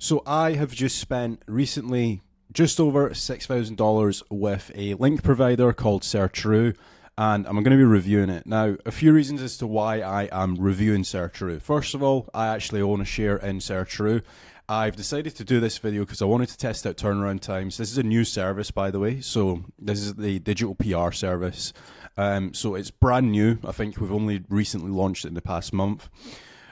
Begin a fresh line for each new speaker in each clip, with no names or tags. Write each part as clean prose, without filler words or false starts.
So I have just spent recently just over $6,000 with a link provider called Searcharoo, and I'm going to be reviewing it. Now, a few reasons as to why I am reviewing Searcharoo. First of all, I actually own a share in Searcharoo. I've decided to do this video because I wanted to test out turnaround times. This is a new service, by the way, so this is the digital PR service. So it's brand new. I think we've only recently launched it in the past month.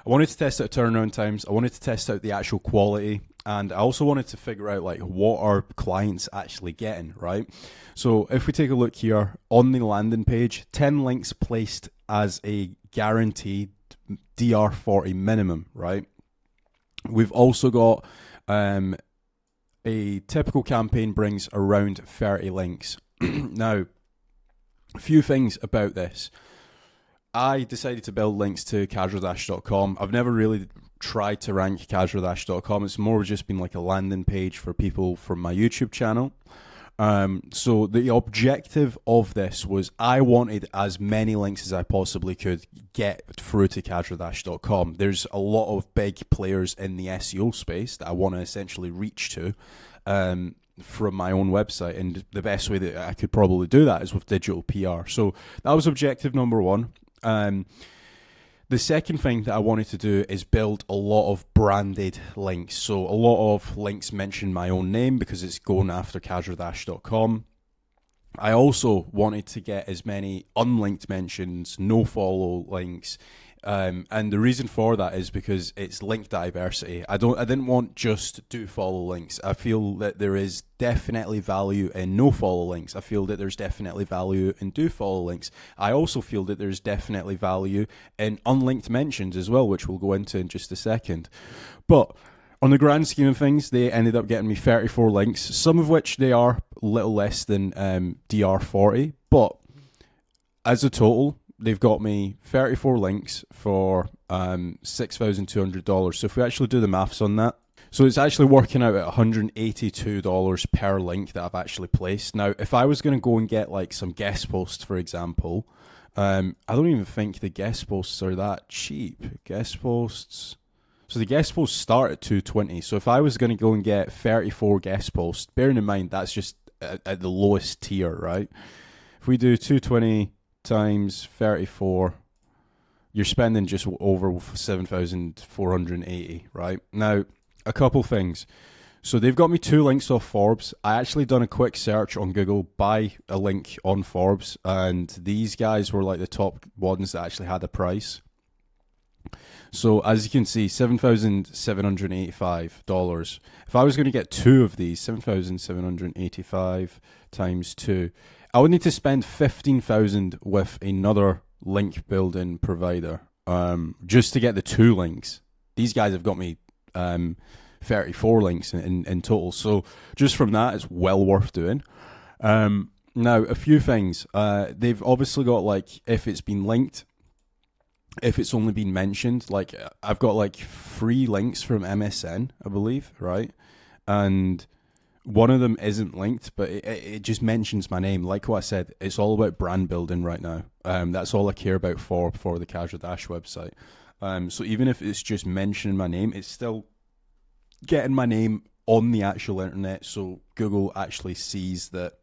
I wanted to test out turnaround times. I wanted to test out the actual quality, and I also wanted to figure out like what are clients actually getting, right? So if we take a look here on the landing page, 10 links placed as a guaranteed DR40 minimum, right? We've also got a typical campaign brings around 30 links. Now, a few things about this. I decided to build links to casualdash.com. I've never really tried to rank casualdash.com. It's more just been like a landing page for people from my YouTube channel. So the objective of this was I wanted as many links as I possibly could get through to casualdash.com. There's a lot of big players in the SEO space that I want to essentially reach to from my own website, and the best way that I could probably do that is with digital PR. So that was objective number one. The second thing that I wanted to do is build a lot of branded links. So a lot of links mention my own name because it's going after casualdash.com. I also wanted to get as many unlinked mentions, no follow links. And the reason for that is because it's link diversity. I didn't want just do follow links. I feel that there is definitely value in no follow links. I feel that there's definitely value in do follow links. I also feel that there's definitely value in unlinked mentions as well, which we'll go into in just a second. But on the grand scheme of things, they ended up getting me 34 links, some of which they are a little less than DR40, but as a total, they've got me 34 links for $6,200. So if we actually do the maths on that, so it's actually working out at $182 per link that I've actually placed. Now, if I was going to go and get like some guest posts, for example, I don't even think the guest posts are that cheap. Guest posts. So the guest posts start at $220. So if I was going to go and get 34 guest posts, bearing in mind that's just at the lowest tier, right? If we do 220 times 34, you're spending just over 7,480, right? Now, a couple things. So they've got me 2 links off Forbes. I actually done a quick search on Google by a link on Forbes, and these guys were like the top ones that actually had a price. So as you can see, $7,785. If I was going to get 2 of these, 7,785 times 2, I would need to spend $15,000 with another link building provider just to get the 2 links. These guys have got me 34 links in total. So just from that, it's well worth doing. Now, a few things. They've obviously got like if it's been linked, if it's only been mentioned. Like I've got like 3 links from MSN, I believe, right? And one of them isn't linked, but it just mentions my name. Like what I said, it's all about brand building right now. That's all I care about for the Casual Dash website. So even if it's just mentioning my name, it's still getting my name on the actual internet, so Google actually sees that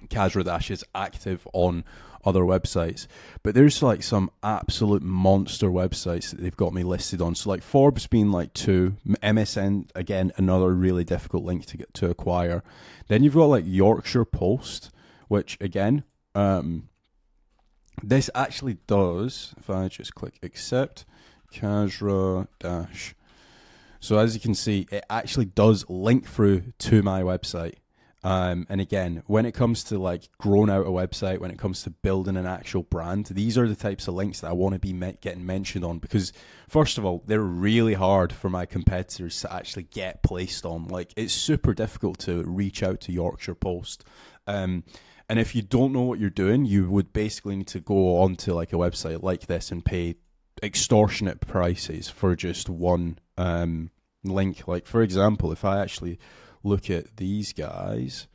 Casual Dash is active on other websites. But there's like some absolute monster websites that they've got me listed on. So like Forbes being like 2, MSN again another really difficult link to get to acquire. Then you've got like Yorkshire Post, which again this actually does, if I just click accept Casual Dash. So as you can see, it actually does link through to my website. And again, when it comes to like growing out a website, when it comes to building an actual brand, these are the types of links that I want to be getting mentioned on, because first of all, they're really hard for my competitors to actually get placed on. Like it's super difficult to reach out to Yorkshire Post. And if you don't know what you're doing, you would basically need to go onto like a website like this and pay extortionate prices for just one link. Like for example, if I actually look at these guys,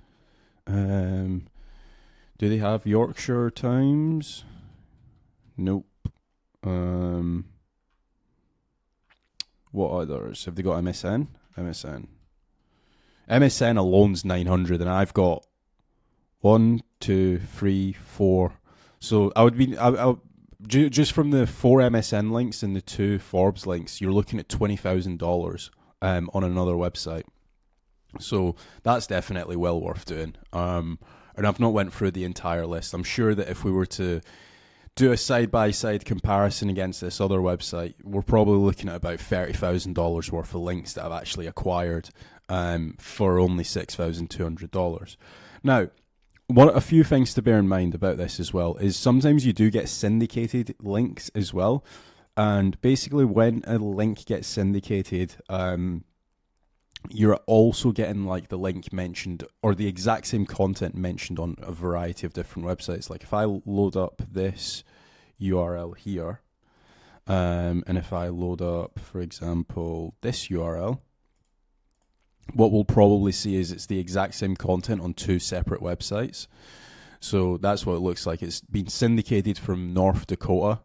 do they have Yorkshire Times? Nope. What others? Have they got MSN? MSN. MSN alone's 900, and I've got 1, 2, 3, 4. So I would be just from the 4 MSN links and the 2 Forbes links, you're looking at $20,000 on another website. So that's definitely well worth doing. And I've not went through the entire list. I'm sure that if we were to do a side-by-side comparison against this other website, we're probably looking at about $30,000 worth of links that I've actually acquired for only $6,200. Now, a few things to bear in mind about this as well is sometimes you do get syndicated links as well. And basically when a link gets syndicated, you're also getting like the link mentioned or the exact same content mentioned on a variety of different websites. Like if I load up this URL here, and if I load up, for example, this URL, what we'll probably see is it's the exact same content on 2 separate websites. So that's what it looks like. It's been syndicated from North Dakota.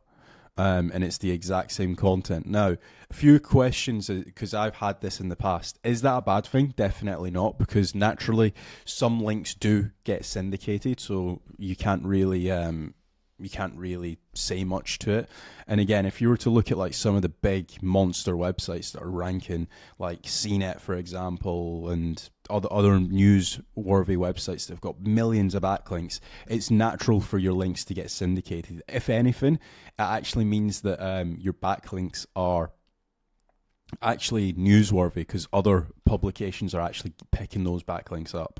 And it's the exact same content. Now, a few questions, because I've had this in the past. Is that a bad thing? Definitely not, because naturally some links do get syndicated, so you can't really say much to it. And again, if you were to look at like some of the big monster websites that are ranking, like CNET, for example, and other newsworthy websites that have got millions of backlinks, it's natural for your links to get syndicated. If anything, it actually means that your backlinks are actually newsworthy because other publications are actually picking those backlinks up.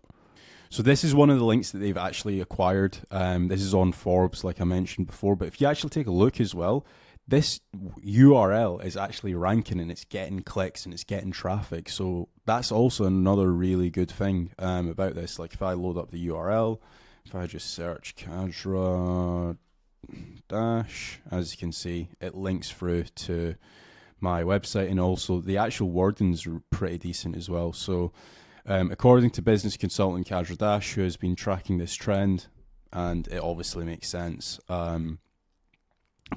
So this is one of the links that they've actually acquired. This is on Forbes, like I mentioned before. But if you actually take a look as well, this URL is actually ranking and it's getting clicks and it's getting traffic. So that's also another really good thing about this. Like if I load up the URL, if I just search Cadra Dash, as you can see, it links through to my website, and also the actual wordings are pretty decent as well. So according to business consultant Cadra Dash, who has been tracking this trend, and it obviously makes sense.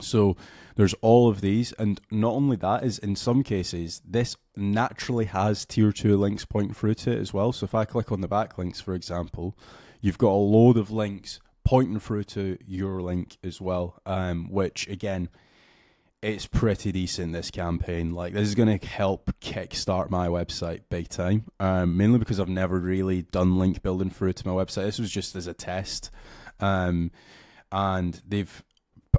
So there's all of these, and not only that, is in some cases this naturally has tier 2 links pointing through to it as well. So if I click on the backlinks, for example, you've got a load of links pointing through to your link as well, which again, it's pretty decent, this campaign. Like, this is going to help kickstart my website big time, mainly because I've never really done link building through to my website. This was just as a test, and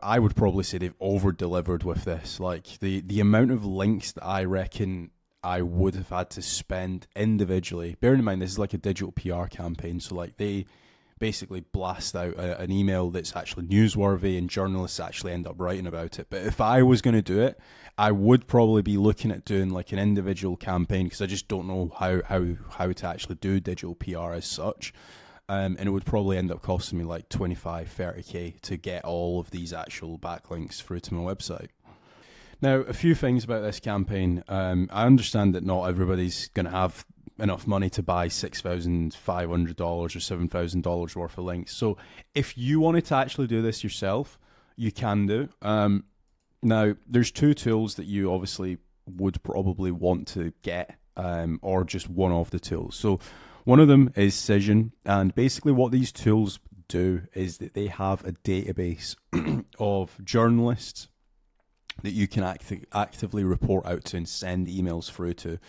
I would probably say they've over-delivered with this. Like, the amount of links that I reckon I would have had to spend individually, bearing in mind this is like a digital PR campaign, so like they basically blast out an email that's actually newsworthy and journalists actually end up writing about it. But if I was going to do it, I would probably be looking at doing like an individual campaign, because I just don't know how to actually do digital PR as such. And it would probably end up costing me like 25, 30k to get all of these actual backlinks through to my website. Now, a few things about this campaign. I understand that not everybody's going to have enough money to buy $6,500 or $7,000 worth of links. So if you wanted to actually do this yourself, you can do. Now, there's 2 tools that you obviously would probably want to get, or just one of the tools. So one of them is Cision, and basically what these tools do is that they have a database of journalists that you can actively report out to and send emails through to.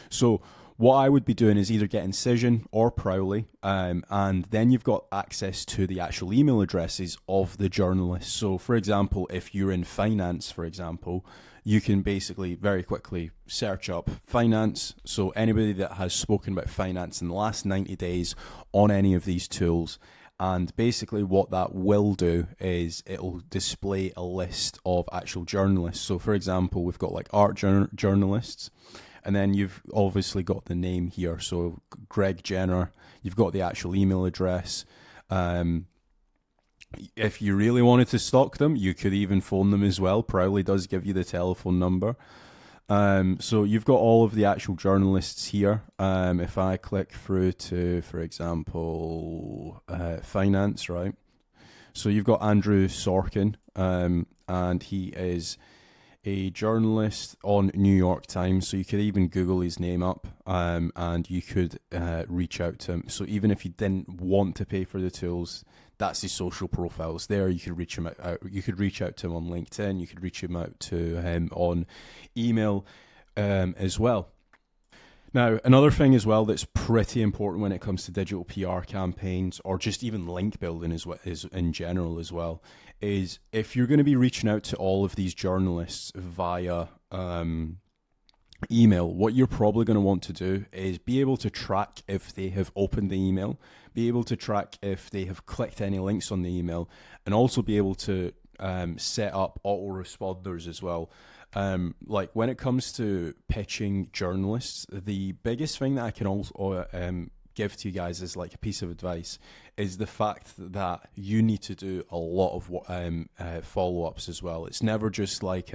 So what I would be doing is either getting Cision or Prowly, and then you've got access to the actual email addresses of the journalists. So, for example, if you're in finance, for example, you can basically very quickly search up finance. So anybody that has spoken about finance in the last 90 days on any of these tools. And basically what that will do is it'll display a list of actual journalists. So, for example, we've got like art journalists. And then you've obviously got the name here. So Greg Jenner, you've got the actual email address. If you really wanted to stalk them, you could even phone them as well. Prowly does give you the telephone number. So you've got all of the actual journalists here. If I click through to, for example, finance, right? So you've got Andrew Sorkin, and he is a journalist on New York Times, so you could even Google his name up, and you could reach out to him. So even if you didn't want to pay for the tools, that's his social profiles there. You could reach him out. You could reach out to him on LinkedIn. You could reach him out to him on email as well. Now, another thing as well that's pretty important when it comes to digital PR campaigns, or just even link building is in general as well, is if you're going to be reaching out to all of these journalists via email, what you're probably going to want to do is be able to track if they have opened the email, be able to track if they have clicked any links on the email, and also be able to set up autoresponders as well. Like when it comes to pitching journalists, the biggest thing that I can also give to you guys is like a piece of advice is the fact that you need to do a lot of follow-ups as well. It's never just like,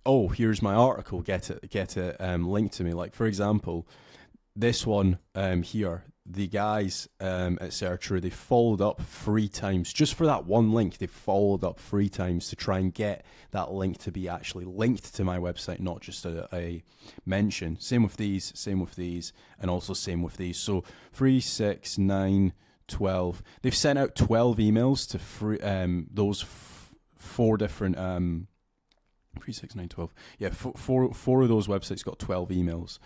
oh, here's my article, get it linked to me. Like for example, this one here, the guys at Searcharoo, they followed up 3 times just for that one link. They followed up 3 times to try and get that link to be actually linked to my website, not just a mention. Same with these, and also same with these. So 3, 6, 9, 12. They've sent out 12 emails to those 4 different 3, 6, 9, 12. Yeah, four of those websites got 12 emails.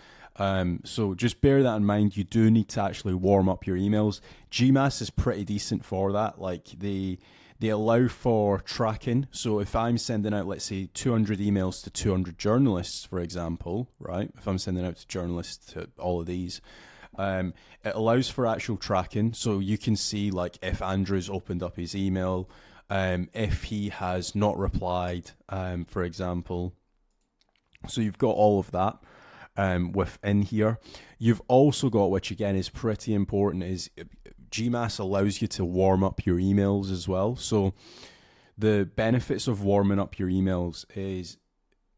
So just bear that in mind. You do need to actually warm up your emails. GMass is pretty decent for that. Like they allow for tracking. So if I'm sending out, let's say 200 emails to 200 journalists, for example, right? If I'm sending out to journalists to all of these, it allows for actual tracking. So you can see like if Andrew's opened up his email, if he has not replied, for example. So you've got all of that within here. You've also got, which again is pretty important, is GMass allows you to warm up your emails as well. So the benefits of warming up your emails is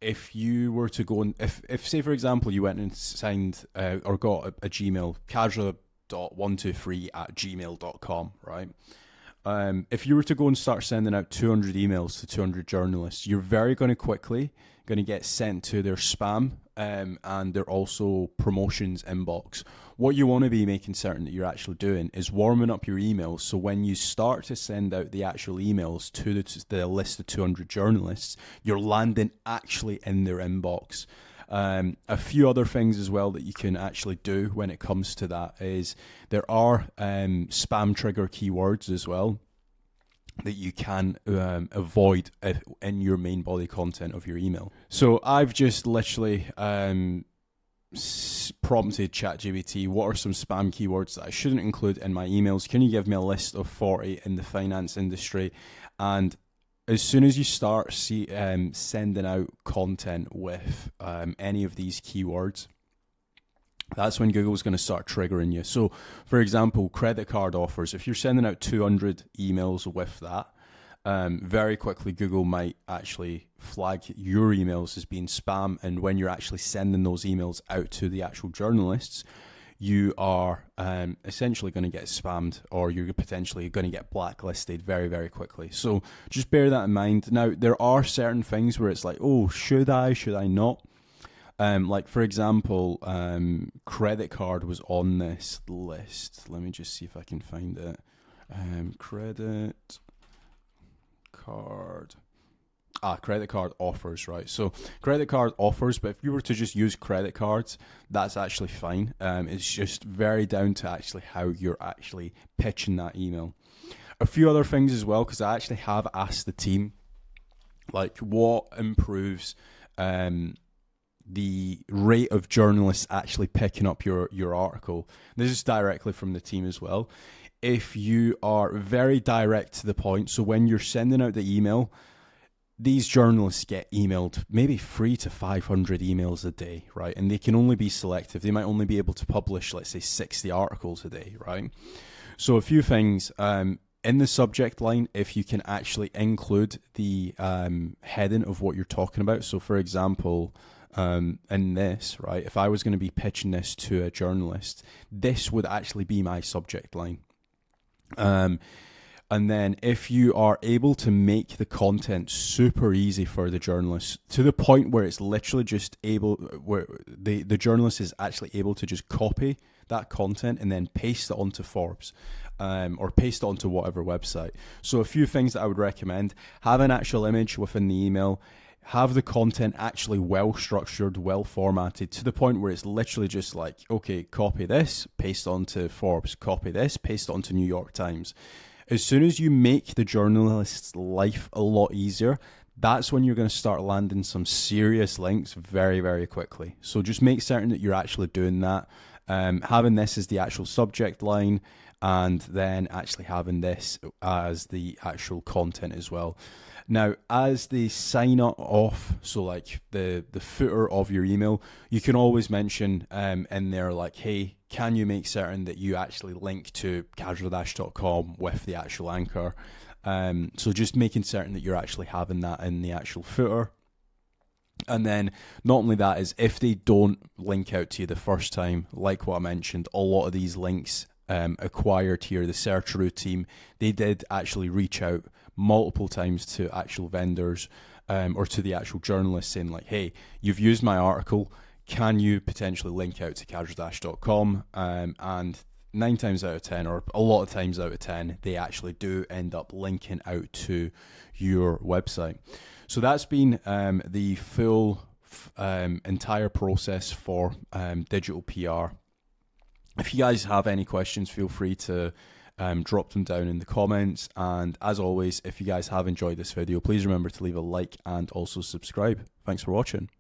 if you were to go and, if say for example you went and signed or got a Gmail, kajra.123@gmail.com, right? If you were to go and start sending out 200 emails to 200 journalists, you're very going to quickly going to get sent to their spam and their also promotions inbox. What you want to be making certain that you're actually doing is warming up your emails, so when you start to send out the actual emails to the list of 200 journalists, you're landing actually in their inbox. A few other things as well that you can actually do when it comes to that is there are spam trigger keywords as well that you can avoid in your main body content of your email. So I've just literally prompted ChatGPT, what are some spam keywords that I shouldn't include in my emails? Can you give me a list of 40 in the finance industry? And as soon as you start sending out content with any of these keywords, that's when Google's going to start triggering you. So, for example, credit card offers. If you're sending out 200 emails with that, very quickly Google might actually flag your emails as being spam. And when you're actually sending those emails out to the actual journalists, you are essentially going to get spammed, or you're potentially going to get blacklisted very, very quickly. So just bear that in mind. Now, there are certain things where it's like, oh, should I not? Like, for example, credit card was on this list. Let me just see if I can find it. Credit card offers, right? So credit card offers, but if you were to just use credit cards, that's actually fine. It's just very down to actually how you're actually pitching that email. A few other things as well, because I actually have asked the team, like, what improves the rate of journalists actually picking up your article. This is directly from the team as well. If you are very direct to the point, so when you're sending out the email, these journalists get emailed maybe 300 to 500 emails a day, right? And they can only be selective. They might only be able to publish, let's say, 60 articles a day, right? So a few things. In the subject line, if you can actually include the heading of what you're talking about. So, for example, in this, right, if I was going to be pitching this to a journalist, this would actually be my subject line. And then if you are able to make the content super easy for the journalist to the point where it's literally just able, where the journalist is actually able to just copy that content and then paste it onto Forbes, or paste it onto whatever website. So a few things that I would recommend: have an actual image within the email. Have the content actually well structured, well formatted, to the point where it's literally just like, okay, copy this, paste onto Forbes, copy this, paste onto New York Times. As soon as you make the journalist's life a lot easier, that's when you're going to start landing some serious links very, very quickly. So just make certain that you're actually doing that. Having this as the actual subject line, and then actually having this as the actual content as well. Now, as the sign off, so like the footer of your email, you can always mention in there like, hey, can you make certain that you actually link to casualdash.com with the actual anchor? So just making certain that you're actually having that in the actual footer. And then not only that, is if they don't link out to you the first time, like what I mentioned, a lot of these links acquired here, the Searcharoo team, they did actually reach out multiple times to actual vendors or to the actual journalists saying like, hey, you've used my article, can you potentially link out to casualdash.com? And 9 times out of 10, or a lot of times out of 10, they actually do end up linking out to your website. So that's been the full entire process for digital PR. If you guys have any questions, feel free to drop them down in the comments. And as always, if you guys have enjoyed this video, please remember to leave a like and also subscribe. Thanks for watching.